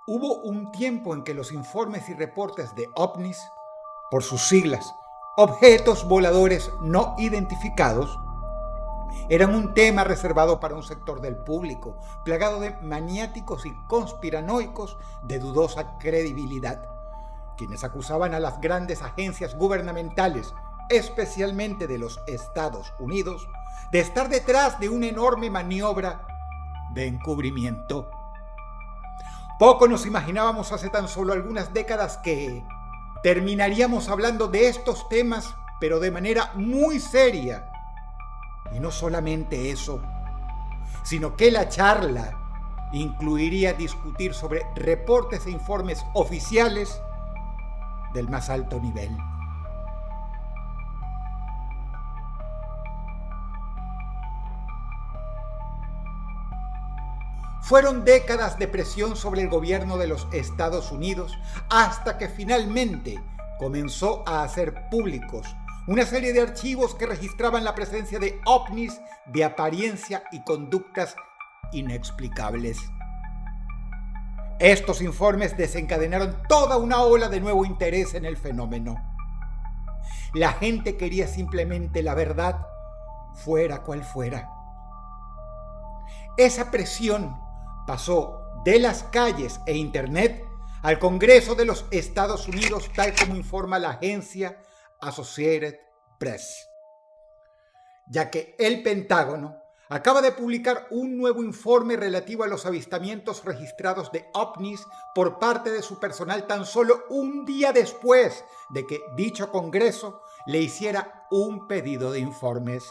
Hubo un tiempo en que los informes y reportes de OVNIs, por sus siglas, objetos voladores no identificados, eran un tema reservado para un sector del público, plagado de maniáticos y conspiranoicos de dudosa credibilidad, quienes acusaban a las grandes agencias gubernamentales, especialmente de los Estados Unidos, de estar detrás de una enorme maniobra de encubrimiento. Poco nos imaginábamos hace tan solo algunas décadas que terminaríamos hablando de estos temas, pero de manera muy seria. Y no solamente eso, sino que la charla incluiría discutir sobre reportes e informes oficiales del más alto nivel. Fueron décadas de presión sobre el gobierno de los Estados Unidos hasta que finalmente comenzó a hacer públicos una serie de archivos que registraban la presencia de ovnis de apariencia y conductas inexplicables. Estos informes desencadenaron toda una ola de nuevo interés en el fenómeno. La gente quería simplemente la verdad, fuera cual fuera. Esa presión pasó de las calles e internet al Congreso de los Estados Unidos, tal como informa la agencia Associated Press, ya que el Pentágono acaba de publicar un nuevo informe relativo a los avistamientos registrados de ovnis por parte de su personal tan solo un día después de que dicho Congreso le hiciera un pedido de informes.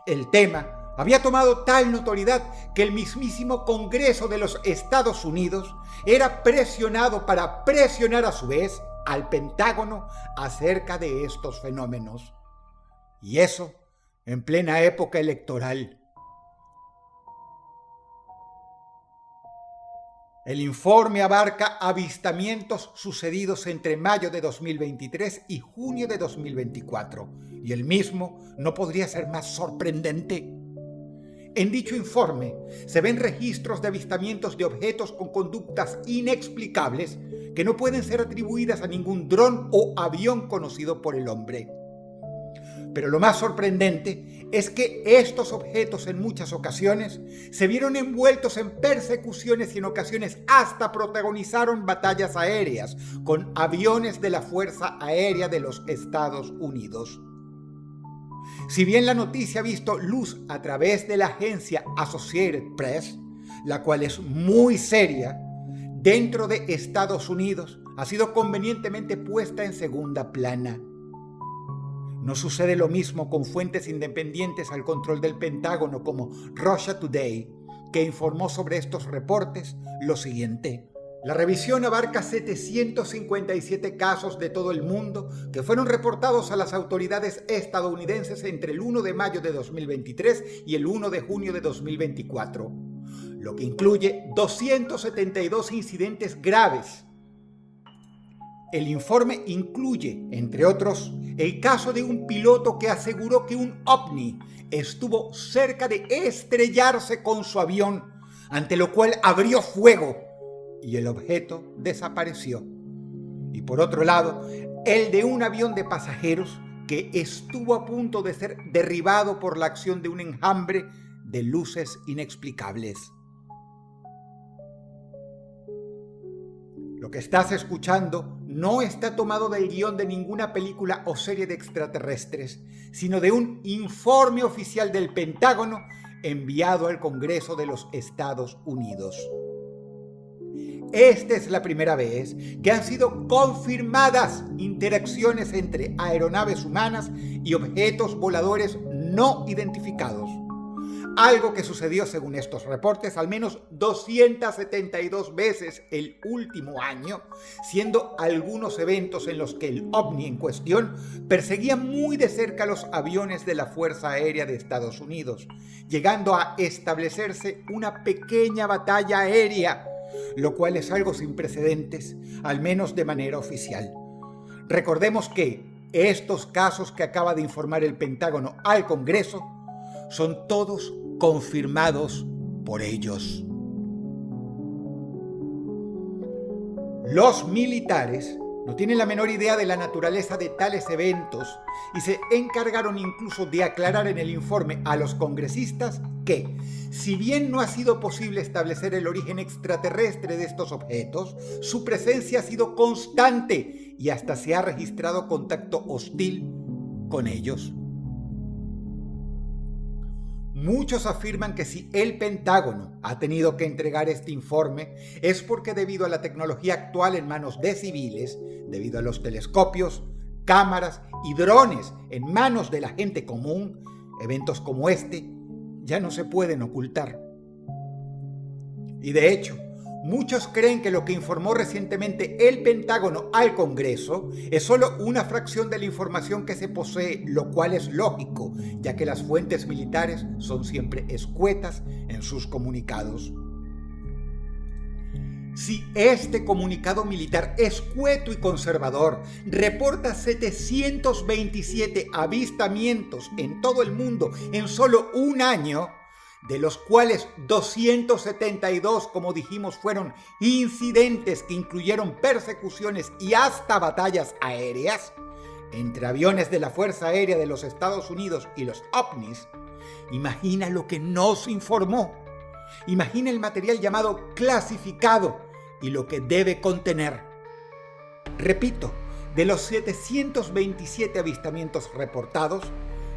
El tema había tomado tal notoriedad que el mismísimo Congreso de los Estados Unidos era presionado para presionar a su vez al Pentágono acerca de estos fenómenos. Y eso en plena época electoral. El informe abarca avistamientos sucedidos entre mayo de 2023 y junio de 2024, y el mismo no podría ser más sorprendente. En dicho informe se ven registros de avistamientos de objetos con conductas inexplicables que no pueden ser atribuidas a ningún dron o avión conocido por el hombre. Pero lo más sorprendente es que estos objetos en muchas ocasiones se vieron envueltos en persecuciones y en ocasiones hasta protagonizaron batallas aéreas con aviones de la Fuerza Aérea de los Estados Unidos. Si bien la noticia ha visto luz a través de la agencia Associated Press, la cual es muy seria, dentro de Estados Unidos ha sido convenientemente puesta en segunda plana. No sucede lo mismo con fuentes independientes al control del Pentágono como Russia Today, que informó sobre estos reportes lo siguiente. La revisión abarca 757 casos de todo el mundo que fueron reportados a las autoridades estadounidenses entre el 1 de mayo de 2023 y el 1 de junio de 2024, lo que incluye 272 incidentes graves. El informe incluye, entre otros, el caso de un piloto que aseguró que un ovni estuvo cerca de estrellarse con su avión, ante lo cual abrió fuego y el objeto desapareció. Y por otro lado, el de un avión de pasajeros que estuvo a punto de ser derribado por la acción de un enjambre de luces inexplicables. Lo que estás escuchando no está tomado del guión de ninguna película o serie de extraterrestres, sino de un informe oficial del Pentágono enviado al Congreso de los Estados Unidos. Esta es la primera vez que han sido confirmadas interacciones entre aeronaves humanas y objetos voladores no identificados. Algo que sucedió, según estos reportes, al menos 272 veces el último año, siendo algunos eventos en los que el ovni en cuestión perseguía muy de cerca los aviones de la Fuerza Aérea de Estados Unidos, llegando a establecerse una pequeña batalla aérea, lo cual es algo sin precedentes, al menos de manera oficial. Recordemos que estos casos que acaba de informar el Pentágono al Congreso son todos confirmados por ellos. Los militares no tienen la menor idea de la naturaleza de tales eventos y se encargaron incluso de aclarar en el informe a los congresistas que, si bien no ha sido posible establecer el origen extraterrestre de estos objetos, su presencia ha sido constante y hasta se ha registrado contacto hostil con ellos. Muchos afirman que si el Pentágono ha tenido que entregar este informe es porque debido a la tecnología actual en manos de civiles, debido a los telescopios, cámaras y drones en manos de la gente común, eventos como este ya no se pueden ocultar. Y de hecho, muchos creen que lo que informó recientemente el Pentágono al Congreso es solo una fracción de la información que se posee, lo cual es lógico, ya que las fuentes militares son siempre escuetas en sus comunicados. Si este comunicado militar escueto y conservador reporta 727 avistamientos en todo el mundo en solo un año, de los cuales 272, como dijimos, fueron incidentes que incluyeron persecuciones y hasta batallas aéreas entre aviones de la Fuerza Aérea de los Estados Unidos y los ovnis, imagina lo que no se informó. Imagina el material llamado clasificado y lo que debe contener. Repito, de los 727 avistamientos reportados,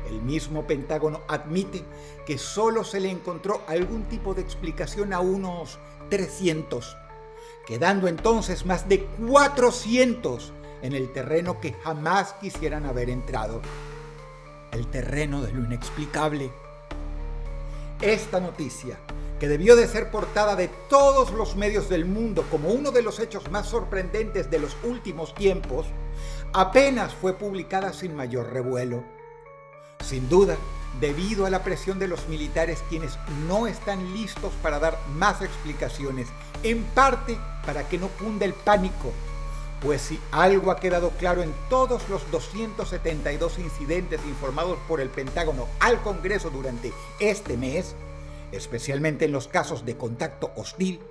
el mismo Pentágono admite que solo se le encontró algún tipo de explicación a unos 300, quedando entonces más de 400 en el terreno que jamás quisieran haber entrado, el terreno de lo inexplicable. Esta noticia, que debió de ser portada de todos los medios del mundo como uno de los hechos más sorprendentes de los últimos tiempos, apenas fue publicada sin mayor revuelo. Sin duda, debido a la presión de los militares, quienes no están listos para dar más explicaciones, en parte para que no cunda el pánico, pues si algo ha quedado claro en todos los 272 incidentes informados por el Pentágono al Congreso durante este mes, especialmente en los casos de contacto hostil,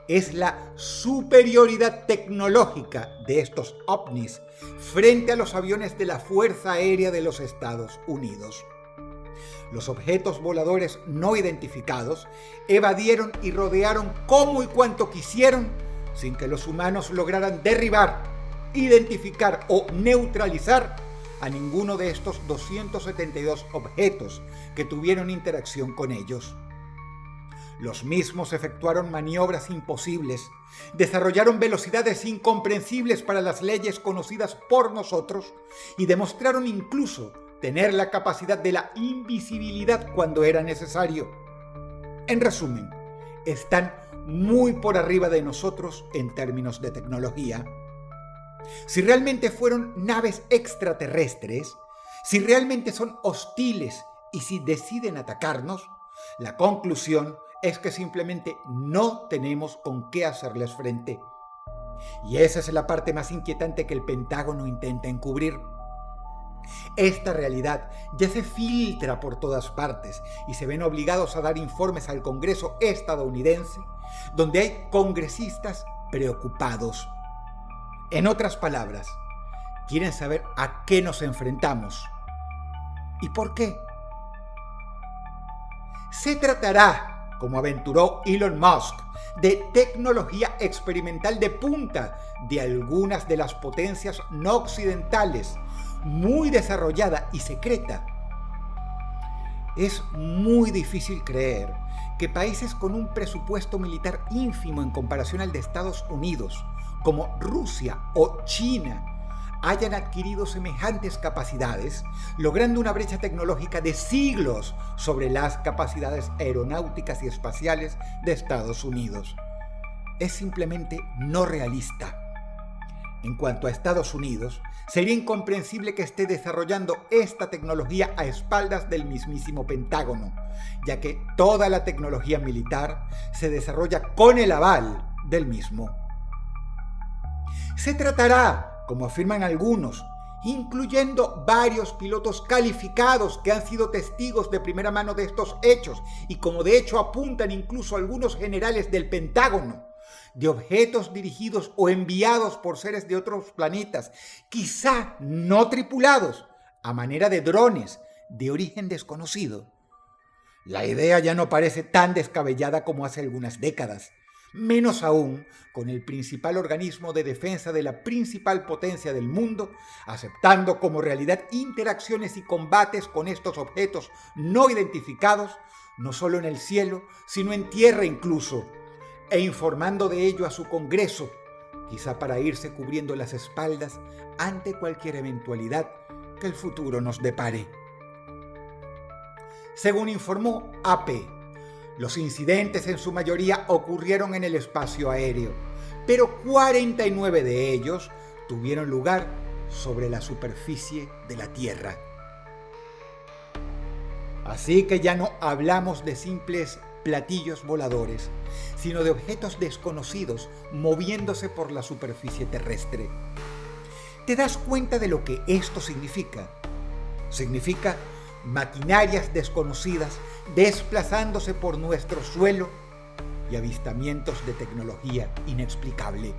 es la superioridad tecnológica de estos ovnis frente a los aviones de la Fuerza Aérea de los Estados Unidos. Los objetos voladores no identificados evadieron y rodearon como y cuanto quisieron sin que los humanos lograran derribar, identificar o neutralizar a ninguno de estos 272 objetos que tuvieron interacción con ellos. Los mismos efectuaron maniobras imposibles, desarrollaron velocidades incomprensibles para las leyes conocidas por nosotros y demostraron incluso tener la capacidad de la invisibilidad cuando era necesario. En resumen, están muy por arriba de nosotros en términos de tecnología. Si realmente fueron naves extraterrestres, si realmente son hostiles y si deciden atacarnos, la conclusión es que simplemente no tenemos con qué hacerles frente. Y esa es la parte más inquietante que el Pentágono intenta encubrir. Esta realidad ya se filtra por todas partes y se ven obligados a dar informes al Congreso estadounidense, donde hay congresistas preocupados. En otras palabras, quieren saber a qué nos enfrentamos y por qué. Se tratará, como aventuró Elon Musk, de tecnología experimental de punta de algunas de las potencias no occidentales, muy desarrollada y secreta. Es muy difícil creer que países con un presupuesto militar ínfimo en comparación al de Estados Unidos, como Rusia o China, hayan adquirido semejantes capacidades, logrando una brecha tecnológica de siglos sobre las capacidades aeronáuticas y espaciales de Estados Unidos. Es simplemente no realista. En cuanto a Estados Unidos, sería incomprensible que esté desarrollando esta tecnología a espaldas del mismísimo Pentágono, ya que toda la tecnología militar se desarrolla con el aval del mismo. Se tratará, como afirman algunos, incluyendo varios pilotos calificados que han sido testigos de primera mano de estos hechos y como de hecho apuntan incluso algunos generales del Pentágono, de objetos dirigidos o enviados por seres de otros planetas, quizá no tripulados, a manera de drones de origen desconocido. La idea ya no parece tan descabellada como hace algunas décadas, menos aún con el principal organismo de defensa de la principal potencia del mundo, aceptando como realidad interacciones y combates con estos objetos no identificados, no solo en el cielo, sino en tierra incluso, e informando de ello a su Congreso, quizá para irse cubriendo las espaldas ante cualquier eventualidad que el futuro nos depare. Según informó AP, los incidentes en su mayoría ocurrieron en el espacio aéreo, pero 49 de ellos tuvieron lugar sobre la superficie de la Tierra. Así que ya no hablamos de simples platillos voladores, sino de objetos desconocidos moviéndose por la superficie terrestre. ¿Te das cuenta de lo que esto significa? Significa maquinarias desconocidas desplazándose por nuestro suelo y avistamientos de tecnología inexplicable.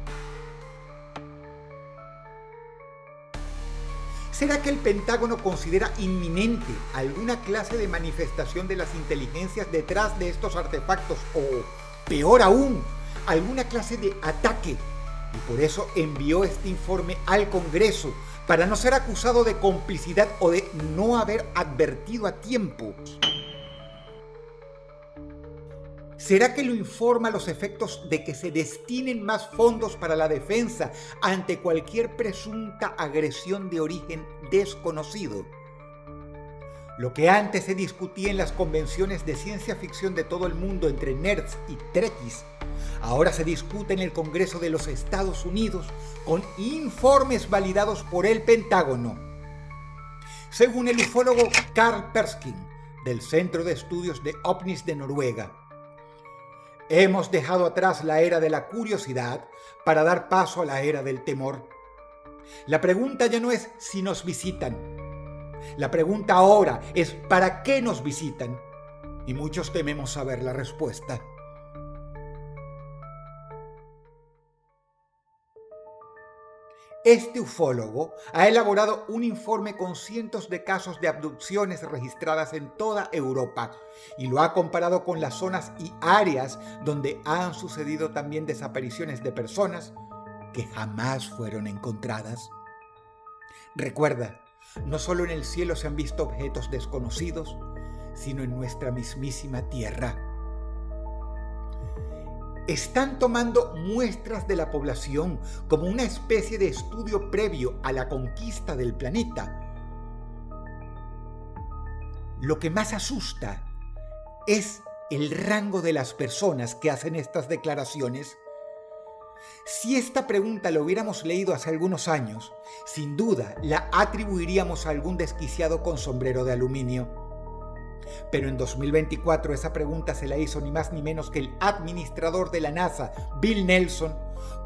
¿Será que el Pentágono considera inminente alguna clase de manifestación de las inteligencias detrás de estos artefactos o, peor aún, alguna clase de ataque? Y por eso envió este informe al Congreso, para no ser acusado de complicidad o de no haber advertido a tiempo. ¿Será que lo informa los efectos de que se destinen más fondos para la defensa ante cualquier presunta agresión de origen desconocido? Lo que antes se discutía en las convenciones de ciencia ficción de todo el mundo entre nerds y trekkies, ahora se discute en el Congreso de los Estados Unidos con informes validados por el Pentágono. Según el ufólogo Carl Perskin, del Centro de Estudios de OVNIs de Noruega, hemos dejado atrás la era de la curiosidad para dar paso a la era del temor. La pregunta ya no es si nos visitan. La pregunta ahora es ¿para qué nos visitan? Y muchos tememos saber la respuesta. Este ufólogo ha elaborado un informe con cientos de casos de abducciones registradas en toda Europa y lo ha comparado con las zonas y áreas donde han sucedido también desapariciones de personas que jamás fueron encontradas. Recuerda, no solo en el cielo se han visto objetos desconocidos, sino en nuestra mismísima Tierra. Están tomando muestras de la población como una especie de estudio previo a la conquista del planeta. Lo que más asusta es el rango de las personas que hacen estas declaraciones. Si esta pregunta la hubiéramos leído hace algunos años, sin duda la atribuiríamos a algún desquiciado con sombrero de aluminio. Pero en 2024 esa pregunta se la hizo ni más ni menos que el administrador de la NASA, Bill Nelson,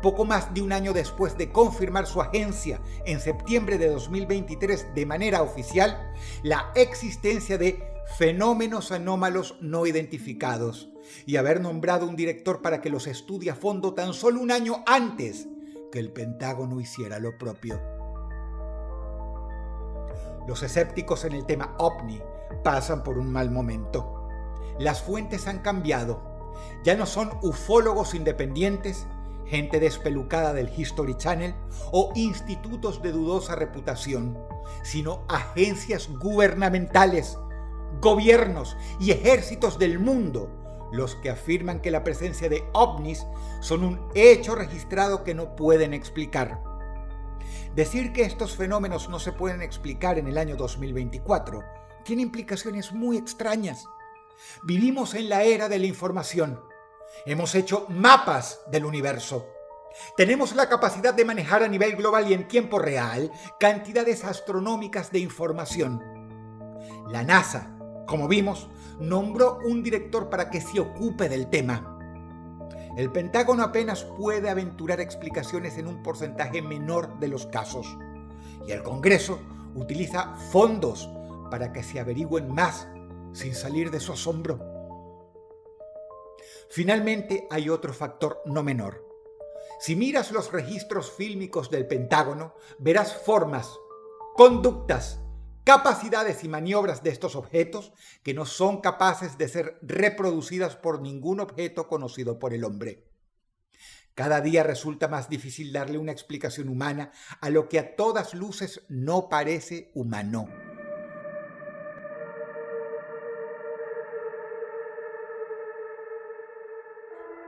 poco más de un año después de confirmar su agencia en septiembre de 2023 de manera oficial la existencia de fenómenos anómalos no identificados y haber nombrado un director para que los estudie a fondo tan solo un año antes que el Pentágono hiciera lo propio. Los escépticos en el tema OVNI pasan por un mal momento. Las fuentes han cambiado. Ya no son ufólogos independientes, gente despelucada del History Channel o institutos de dudosa reputación, sino agencias gubernamentales, gobiernos y ejércitos del mundo los que afirman que la presencia de ovnis son un hecho registrado que no pueden explicar. Decir que estos fenómenos no se pueden explicar en el año 2024 tiene implicaciones muy extrañas. Vivimos en la era de la información. Hemos hecho mapas del universo. Tenemos la capacidad de manejar a nivel global y en tiempo real cantidades astronómicas de información. La NASA, como vimos, nombró un director para que se ocupe del tema. El Pentágono apenas puede aventurar explicaciones en un porcentaje menor de los casos. Y el Congreso utiliza fondos para que se averigüen más sin salir de su asombro. Finalmente, hay otro factor no menor. Si miras los registros fílmicos del Pentágono, verás formas, conductas, capacidades y maniobras de estos objetos que no son capaces de ser reproducidas por ningún objeto conocido por el hombre. Cada día resulta más difícil darle una explicación humana a lo que a todas luces no parece humano.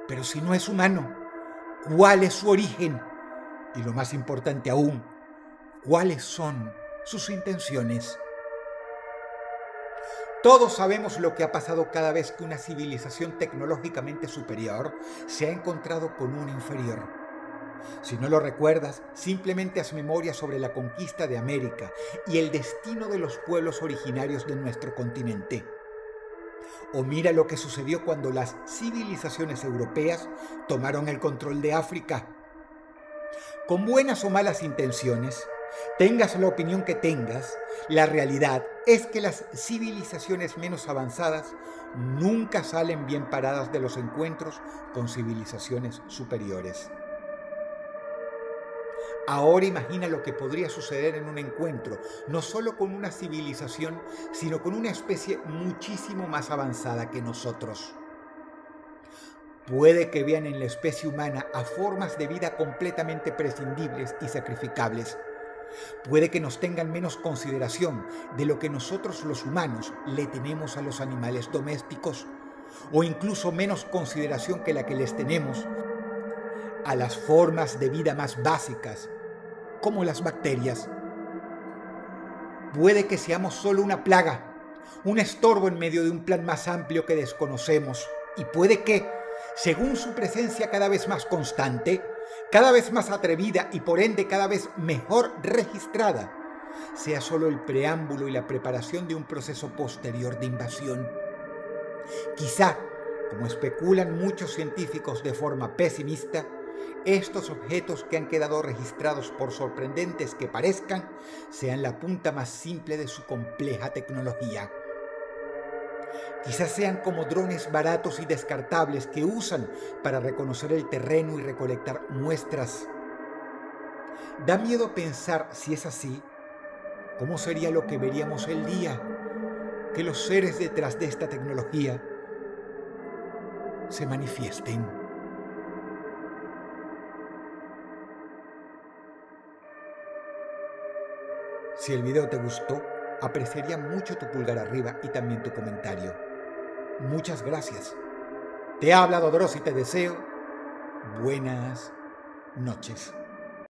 Pero si no es humano, ¿cuál es su origen? Y lo más importante aún, ¿cuáles son sus intenciones? Todos sabemos lo que ha pasado cada vez que una civilización tecnológicamente superior se ha encontrado con una inferior. Si no lo recuerdas, simplemente haz memoria sobre la conquista de América y el destino de los pueblos originarios de nuestro continente. O mira lo que sucedió cuando las civilizaciones europeas tomaron el control de África. Con buenas o malas intenciones, tengas la opinión que tengas, la realidad es que las civilizaciones menos avanzadas nunca salen bien paradas de los encuentros con civilizaciones superiores. Ahora imagina lo que podría suceder en un encuentro, no solo con una civilización, sino con una especie muchísimo más avanzada que nosotros. Puede que vean en la especie humana a formas de vida completamente prescindibles y sacrificables. Puede que nos tengan menos consideración de lo que nosotros los humanos le tenemos a los animales domésticos, o incluso menos consideración que la que les tenemos a las formas de vida más básicas, como las bacterias. Puede que seamos solo una plaga, un estorbo en medio de un plan más amplio que desconocemos, y puede que, según su presencia cada vez más constante, cada vez más atrevida y por ende cada vez mejor registrada, sea solo el preámbulo y la preparación de un proceso posterior de invasión. Quizá, como especulan muchos científicos de forma pesimista, estos objetos que han quedado registrados, por sorprendentes que parezcan, sean la punta más simple de su compleja tecnología. Quizás sean como drones baratos y descartables que usan para reconocer el terreno y recolectar muestras. Da miedo pensar, si es así, cómo sería lo que veríamos el día que los seres detrás de esta tecnología se manifiesten. Si el video te gustó, apreciaría mucho tu pulgar arriba y también tu comentario. Muchas gracias. Te ha hablado Dross y te deseo buenas noches.